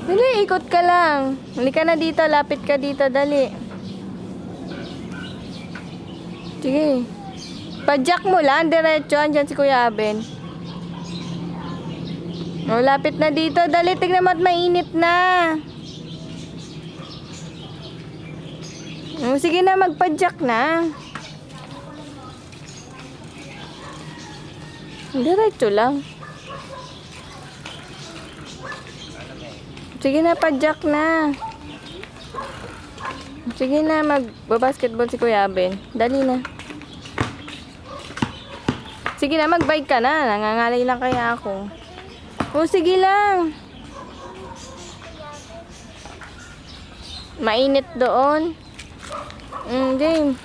Dali, ikot ka lang. Halika na dito, lapit ka dito, dali. Sige. Padjak mo lang, diretso. Andyan si Kuya Aben. O, lapit na dito. Dali, tignan mo at mainit na. O, sige na, magpadjak na. Diretso lang. Sige na, padjak na. Sige na, magbabasketball si Kuya Ben. Dali na. Sige na, magbike ka na. Nangangalay lang kaya ako. O, sige lang. Mainit doon. Game.